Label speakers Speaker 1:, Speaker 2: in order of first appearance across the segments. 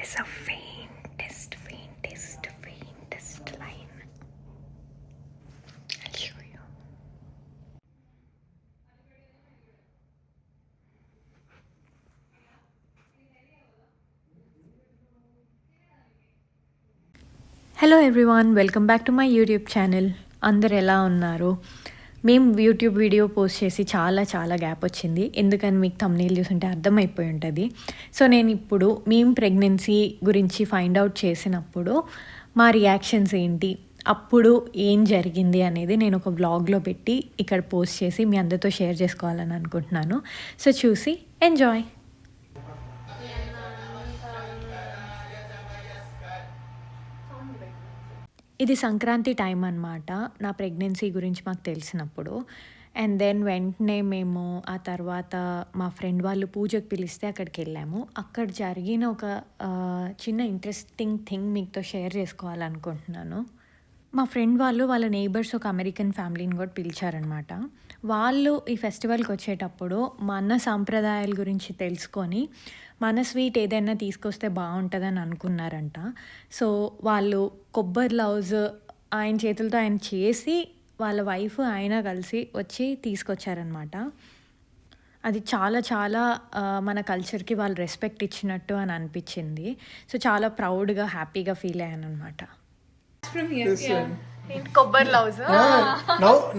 Speaker 1: is a faintest line. I'll show you. Hello everyone, welcome back to my YouTube channel. అందరు ఎలా ఉన్నారు? మేము YouTube video post చేసి చాలా గ్యాప్ వచ్చింది. ఎందుకని మీకు థంబ్నెయిల్ చూస్తుంటే అర్థమైపోయి ఉంటుంది. సో నేను ఇప్పుడు మేము ప్రెగ్నెన్సీ గురించి ఫైండ్ అవుట్ చేసినప్పుడు మా రియాక్షన్స్ ఏంటి, అప్పుడు ఏం జరిగింది అనేది నేను ఒక బ్లాగ్లో పెట్టి ఇక్కడ పోస్ట్ చేసి మీ అందరితో షేర్ చేసుకోవాలని అనుకుంటున్నాను. సో చూసి ఎంజాయ్. ఇది సంక్రాంతి టైం అన్నమాట, నా ప్రెగ్నెన్సీ గురించి మాకు తెలిసినప్పుడు. అండ్ దెన్ వెంటనే మేము ఆ తర్వాత మా ఫ్రెండ్ వాళ్ళు పూజకు పిలిస్తే అక్కడికి వెళ్ళాము. అక్కడ జరిగిన ఒక చిన్న ఇంట్రెస్టింగ్ థింగ్ మీతో షేర్ చేసుకోవాలనుకుంటున్నాను. మా ఫ్రెండ్ వాళ్ళు వాళ్ళ నేబర్స్ ఒక అమెరికన్ ఫ్యామిలీని కూడా పిలిచారనమాట. వాళ్ళు ఈ ఫెస్టివల్కి వచ్చేటప్పుడు మన సాంప్రదాయాల గురించి తెలుసుకొని మన స్వీట్ ఏదైనా తీసుకొస్తే బాగుంటుందని అనుకున్నారంట. సో వాళ్ళు కొబ్బరి లౌజ్ ఆయన చేతులతో ఆయన చేసి వాళ్ళ వైఫ్ ఆయన కలిసి వచ్చి తీసుకొచ్చారనమాట. అది చాలా మన కల్చర్కి వాళ్ళు రెస్పెక్ట్ ఇచ్చినట్టు అని అనిపించింది. సో చాలా ప్రౌడ్గా హ్యాపీగా ఫీల్ అయ్యాను అనమాట.
Speaker 2: From here, yeah.
Speaker 1: కొబ్బరి లౌజ్.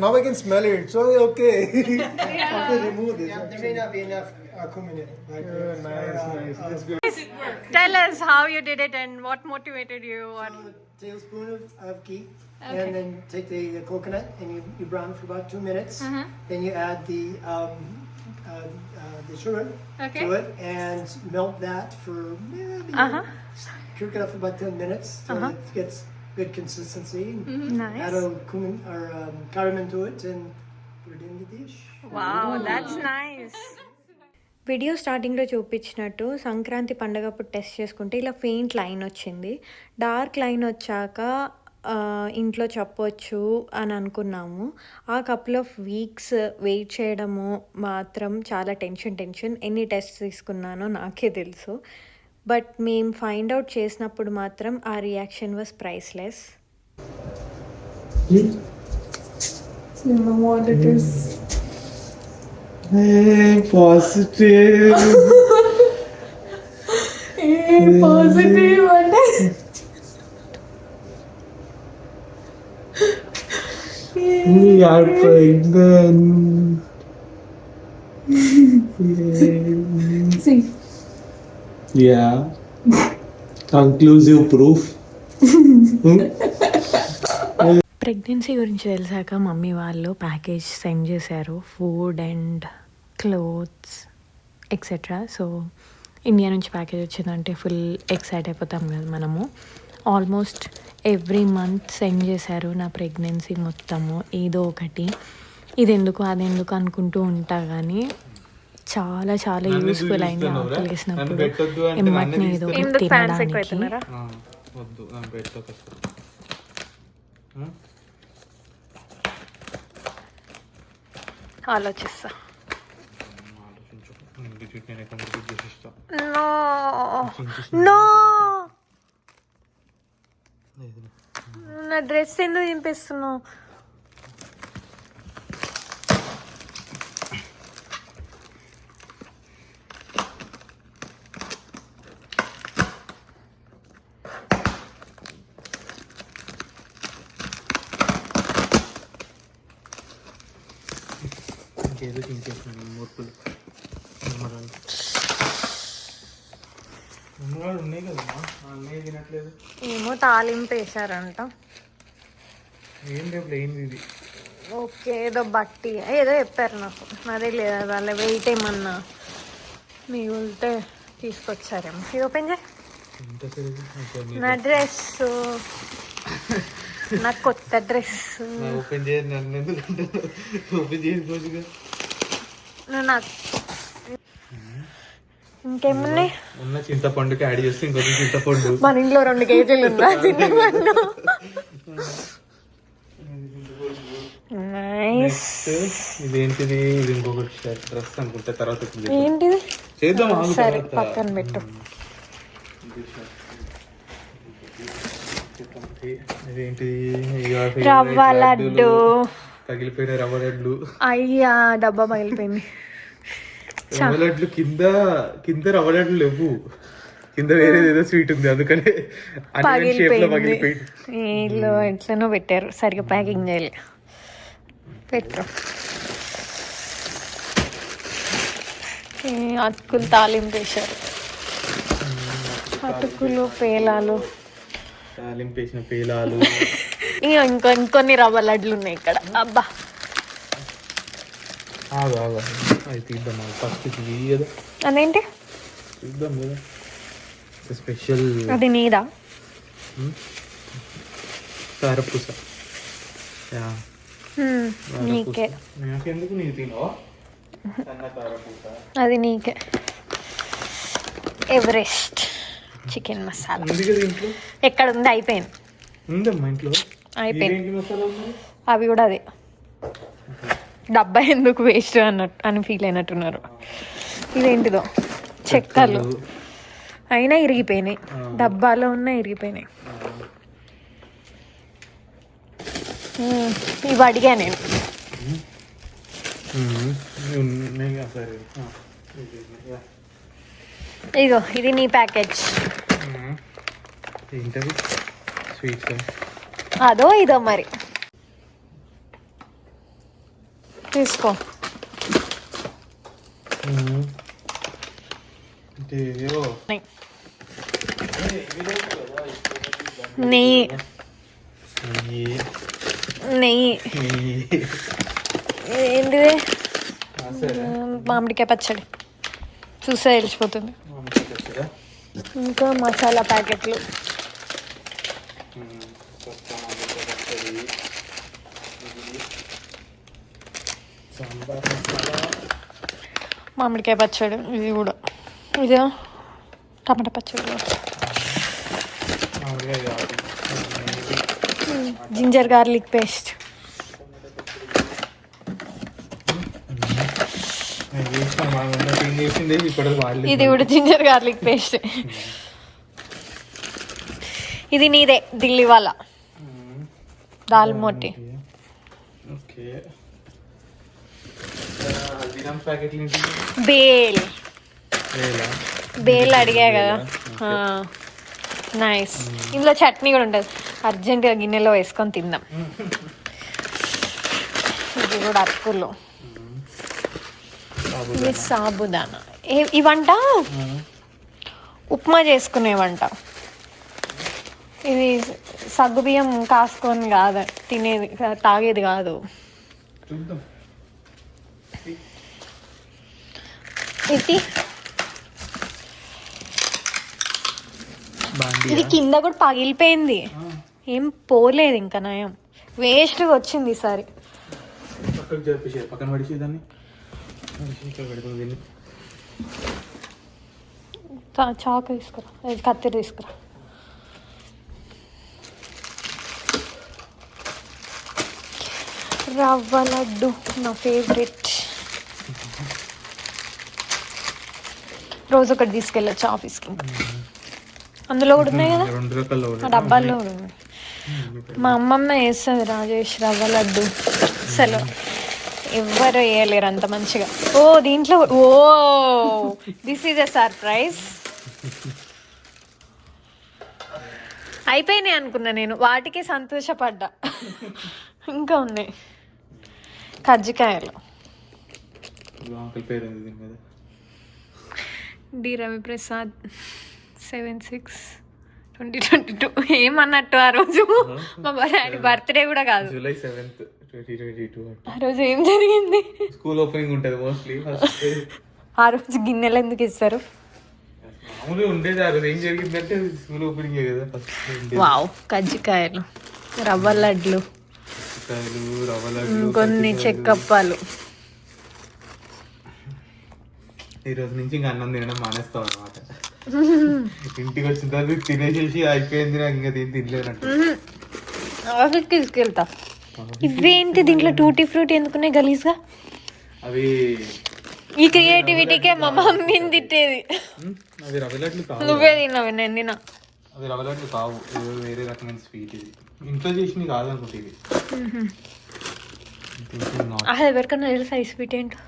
Speaker 3: Now I can smell it. So okay.
Speaker 2: Yeah.
Speaker 3: I can remove this.
Speaker 4: Yeah, there may not be enough cumin in it. Like
Speaker 3: Nice. That's good.
Speaker 1: Tell us how you did it and what motivated you.
Speaker 4: So a tablespoon of ghee,
Speaker 2: Okay.
Speaker 4: and then take the coconut and you brown it for about 2 minutes. Then you add the sugar
Speaker 2: Okay.
Speaker 4: to it and melt that for maybe cook it up for about 10 minutes so it gets good consistency.
Speaker 1: Nice.
Speaker 4: Add a cumin or cardamom to it and put it in the dish.
Speaker 1: Wow, that's nice. Video స్టార్టింగ్లో చూపించినట్టు సంక్రాంతి పండగప్పుడు test చేసుకుంటే ఇలా faint line వచ్చింది. Dark line వచ్చాక ఇంట్లో చెప్పొచ్చు అని అనుకున్నాము. ఆ కపుల్ ఆఫ్ వీక్స్ వెయిట్ చేయడము మాత్రం చాలా టెన్షన్. ఎన్ని టెస్ట్ తీసుకున్నానో నాకే తెలుసు. బట్ మేము ఫైండ్ అవుట్ చేసినప్పుడు మాత్రం ఆ reaction was priceless.
Speaker 2: You know what it is.
Speaker 3: Hey, positive.
Speaker 2: Positive అంటే
Speaker 3: We are pregnant.
Speaker 2: see.
Speaker 3: Yeah. Conclusive proof.
Speaker 1: Pregnancy గురించి తెలిసాక మమ్మీ వాళ్ళు ప్యాకేజ్ సెండ్ చేశారు, food and clothes etcetera. So India నుంచి ప్యాకేజ్ వచ్చిందంటే ఫుల్ ఎక్సైట్ అయిపోతాం కదా మనము. ఆల్మోస్ట్ ఎవ్రీ మంత్ సెండ్ చేశారు నా ప్రెగ్నెన్సీ మొత్తము ఏదో ఒకటి. ఇది ఎందుకు అదెందుకు అనుకుంటూ ఉంటా కానీ చాలా యూస్ఫుల్ అయింది ఆకలిసినప్పుడు ఎమ్మటిని ఏదో ఒకటి తినడానికి. ఆలోచిస్తా. నో నా డ్రెస్ ఎందుకు చింపేస్తున్నావు?
Speaker 3: ఇంకేదో తించేస్తున్నాను మూర్పులు. అమ్మగారు ఉన్నాయి కదమ్మా, అన్నయ్య తినట్లేదు.
Speaker 1: ఏమో తాలింపు వేసారంట.
Speaker 3: ఏం రేపు లేనిది ఇది.
Speaker 1: ఓకే, ఏదో బట్టి ఏదో చెప్పారు నాకు, అదే లేదా వాళ్ళ వెయిట్ ఏమన్నా మిగిలితే తీసుకొచ్చారేమో. ఇది ఓపెన్ చేయి. నా డ్రెస్, నా కొత్త డ్రెస్.
Speaker 3: ఓపెన్ చేయండి, నన్ను ఎందుకంటే ఓపెన్ చేయకపోతే
Speaker 1: నువ్వు నాకు ఇంకేమున్నాయి?
Speaker 3: ఉన్న చింతపండుకి యాడ్ చేస్తే ఇంకొక చింతపండు.
Speaker 1: మన ఇంట్లో 2 కేజీలు ఉందా చింతపండు?
Speaker 3: ఇదేంటిది? ఇది ఇంకొకటి డ్రెస్ అనుకుంటే తర్వాత
Speaker 1: ఏంటిది?
Speaker 3: చేద్దాం.
Speaker 1: సరే పక్కన పెట్టు.
Speaker 3: ఇదేంటి
Speaker 1: రవ్వ లడ్డు.
Speaker 3: పగిలిపోయిన రవ్వ లడ్లు.
Speaker 1: అయ్యా డబ్బా పగిలిపోయింది.
Speaker 3: రవ్వ లడ్లు కింద కింద రవ్వ లడ్లు లేవు, కింద వేరే ఏదో స్వీట్ ఉంది, అందుకనే షేప్ లో పగిలిపోయింది.
Speaker 1: వీళ్ళు ఎట్లనో పెట్టారు, సరిగ్గా ప్యాకింగ్ చేయాలి. పెట్టరు. అటుకులు తాలింపు వేశారు. అటుకులు పేలాలు,
Speaker 3: తాలింపు వేసిన పేలాలు.
Speaker 1: ఇంకొన్ని రవ్వ లడ్లు ఉన్నాయి ఇక్కడ. అబ్బా
Speaker 3: ఆగు ఆగు, అది తీద్దాం. ఫస్ట్ ఇది కదా,
Speaker 1: అదేంటి
Speaker 3: తీద్దాం కదా స్పెషల్.
Speaker 1: అది నీదా?
Speaker 3: కారపూస.
Speaker 1: నీకే.
Speaker 3: నాకెందుకు నీ తినవా? సన్న కారపూస.
Speaker 1: అది నీకే. ఎవరెస్ట్ చికెన్ మసాలా
Speaker 3: ఉంది కదా ఇంట్లో.
Speaker 1: ఎక్కడ ఉంది? అయిపోయింది.
Speaker 3: ఉందమ్మా ఇంట్లో.
Speaker 1: అయిపోయింది.
Speaker 3: ఏంటి మసాలా ఉంది?
Speaker 1: అవి కూడా అదే. డబ్బా ఎందుకు వేస్ట్ అన్నట్టు అని ఫీల్ అయినట్టున్నారు. ఇదేంటిదో చెక్కలు అయినా ఇరిగిపోయినాయి, డబ్బాలో ఉన్న ఇరిగిపోయినాయి. ఇవి అడిగా నేను. ఇగో ఇది నీ ప్యాకేజ్.
Speaker 3: ఏంటది? స్వీట్స్.
Speaker 1: అదో ఇదో మరి తీసుకో. నెయ్యి నెయ్యి. ఏంటిది? మామిడికాయ పచ్చడి. చూసే తెలిసిపోతుంది. ఇంకా మసాలా ప్యాకెట్లు. మామిడికాయ పచ్చడి. ఇది కూడా ఇదే టమాటా పచ్చడి. Ginger garlic paste. ఇది కూడా జింజర్ గార్లిక్ పేస్ట్. ఇది నీదే, ఢిల్లీ వాళ్ళ దాల్ మోటి. బేల్ బేల్ అడిగా కదా. నైస్. ఇందులో చట్నీ కూడా ఉంటుంది. అర్జెంటుగా గిన్నెలో వేసుకొని తిందాం. ఇది కూడా అటుకులు. ఇది సాబుదానా. ఇవంట ఉప్మా చేసుకునేవంట. ఇది సగ్గుబియ్యం కాసుకొని కాదు తినేది, తాగేది కాదు. ఇది ఇది కింద కూడా పగిలిపోయింది, ఏం పోలేదు. ఇంకా నయం, వేస్ట్గా వచ్చింది ఈసారి.
Speaker 3: పక్కన పడిచేదాన్ని
Speaker 1: చాకు తీసుకురా, కత్తిరి తీసుకురా. రవ్వ లడ్డు నా ఫేవరెట్. రోజు ఒకటి తీసుకెళ్ళచ్చు ఆఫీస్కి. ఇంకా అందులో కూడా ఉన్నాయి కదా, ఆ డబ్బాల్లో కూడా ఉన్నాయి. మా అమ్మమ్మ వేస్తుంది రాజేష్ రవ్వ లడ్డు. అసలు ఎవ్వరు వేయలేరు అంత మంచిగా. ఓ దీంట్లో oh this is a surprise. అయిపోయినాయి అనుకున్నా నేను, వాటికి సంతోషపడ్డా. ఇంకా ఉన్నాయి కజ్జికాయలు. డి రవిప్రసాద్ 7/6/2022. ఏమన్నట్టు ఆ రోజు మా డాడీ బర్త్డే కూడా కాదు,
Speaker 3: July 7th, 2022.
Speaker 1: ఆ రోజు ఏం జరిగింది?
Speaker 3: స్కూల్ ఓపెనింగ్ ఉంటుంది మోస్ట్లీ.
Speaker 1: ఆ రోజు గిన్నెలు ఎందుకు ఇస్తారు?
Speaker 3: మామూలుగా ఉండేది. ఆ రోజు ఏం జరిగిందంటే స్కూల్ ఓపెనింగ్ కదా ఫస్ట్.
Speaker 1: వావ్, కజ్జికాయలు, రవ్వ లడ్లు,
Speaker 3: రవ్వ లడ్లు,
Speaker 1: కొన్ని చెక్కప్పాలు.
Speaker 3: ఈ రోజు నుంచి ఇంకా అన్నం తినడం మానేస్తాం అనమాట. ఇంటికి వచ్చిన తర్వాత తినేసేసి అయిపోయింది, నాకు ఇంకా తినలేనట్టు.
Speaker 1: ఆఫీస్కి తీసుకెళ్తా. ఇవేంటి దీంట్లో టూటీ ఫ్రూటీ ఎందుకున్నాయి గలీజ్గా?
Speaker 3: అవి
Speaker 1: ఈ క్రియేటివిటీకే మా మమ్మీని తిట్టేది.
Speaker 3: అది రవ్వ లడ్లు కావు,
Speaker 1: నువ్వే తిన్నావు, నేను తిన్నా.
Speaker 3: అది రవ్వ లడ్లు కావు, ఏదో వేరే రకమైన స్వీట్ ఇది. ఇంట్లో చేసినవి కాదు అనుకుంటే ఇది.
Speaker 1: అసలు ఎవరికన్నా తెలుసా ఈ స్వీట్ ఏంటో?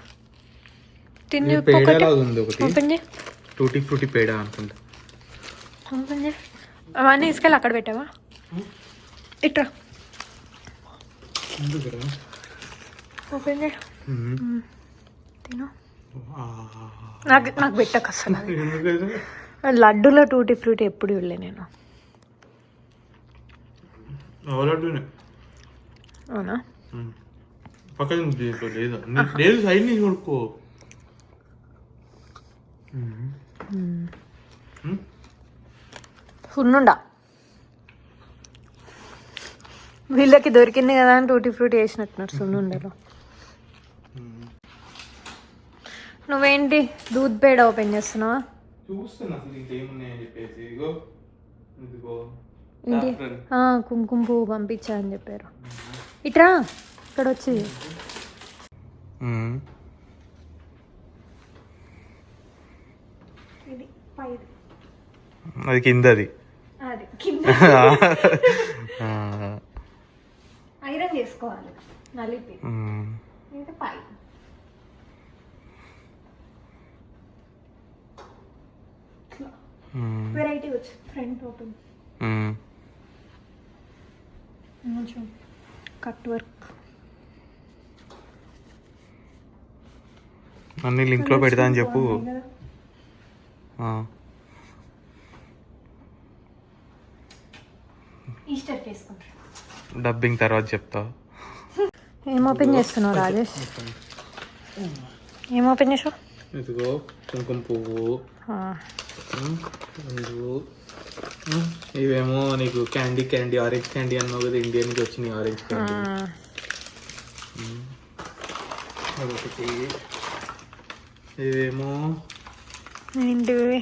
Speaker 1: తిని
Speaker 3: ఇది పేడలా ఉంది ఒకటి,
Speaker 1: ఓపెన్ చేయి.
Speaker 3: టూటీ ఫ్రూటీ పేడ అనుకుంటా.
Speaker 1: ఓపెన్ చేయి. అవన్నీ తీసుకెళ్ళి అక్కడ పెట్టావా? ఇట్రా ఓపెన్ చేయి. తిను. నాకు నాకు పెట్టకు అసలు. లడ్డూలో టూటీ ఫ్రూటీ ఎప్పుడు ఇవ్వలే నేను.
Speaker 3: రవ్వ లడ్డునే.
Speaker 1: అవునా?
Speaker 3: పక్కన లేదు లేదు, సైడ్ నుంచి కొడుకో.
Speaker 1: సున్నుండా వీళ్ళకి దొరికింది కదా అని టూటీ ఫ్రూటీ వేసినట్టున్నారు సున్నుండలో. నువ్వేంటి దూద్ పేడ ఓపెన్ చేస్తున్నావా?
Speaker 3: చూస్తున్నా అసలు ఇంకేమున్నాయని చెప్పేసి. ఇదిగో ఇదిగో
Speaker 1: ఏంటి? కుంకుమ పువ్వు పంపించా అని చెప్పారు. ఇట్రా ఇక్కడ వచ్చి.
Speaker 3: అది కింద, అది
Speaker 1: ఐరన్ చేసుకోవాలి నలిపి. ఇది పై. వెరైటీ వచ్చి ఫ్రంట్ ఓపెన్ కట్ వర్క్.
Speaker 3: అన్ని లింక్ లో పెడతా అని చెప్పు.
Speaker 1: ఈస్టర్ చేసుకుంటారు.
Speaker 3: డబ్బింగ్ తర్వాత చెప్తా.
Speaker 1: ఏం ఓపెన్ చేస్తున్నావు రాజేష్? ఏం ఓపెన్ చేసావు?
Speaker 3: ఇదిగో కుంకుమ పువ్వు. ఇవేమో నీకు క్యాండీ ఆరెంజ్ క్యాండీ అన్నావు కదా, ఇండియా నుంచి వచ్చినాయి ఆరెంజ్ క్యాండీ. అదొకటి. ఇవేమో
Speaker 1: ఏంటివి?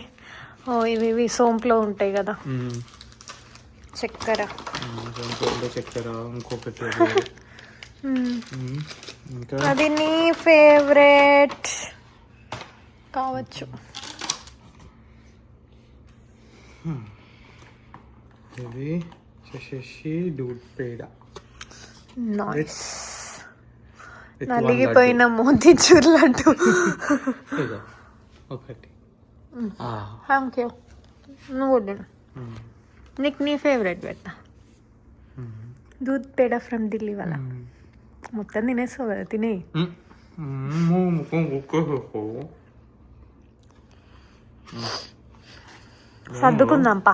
Speaker 1: ఓ ఇవి సోంపులో ఉంటాయి కదా, చక్కెర.
Speaker 3: చక్కెర. ఇంకొకటి ఇంకా
Speaker 1: అది నీ ఫేవరెట్ కావచ్చు.
Speaker 3: ఇది శశి దూద్ పేడ.
Speaker 1: నైస్. నలిగిపోయిన మోతీచూర్ లడ్డు.
Speaker 3: ఒకటి.
Speaker 1: Thank you. నువ్వు నీకు నీ ఫేవరెట్ పెడతా. దూద్ పేడ ఫ్రమ్ ఢిల్లీ వాళ్ళ. మొత్తం తినేస్తావు కదా, తినే. సర్దుకుందాంపా.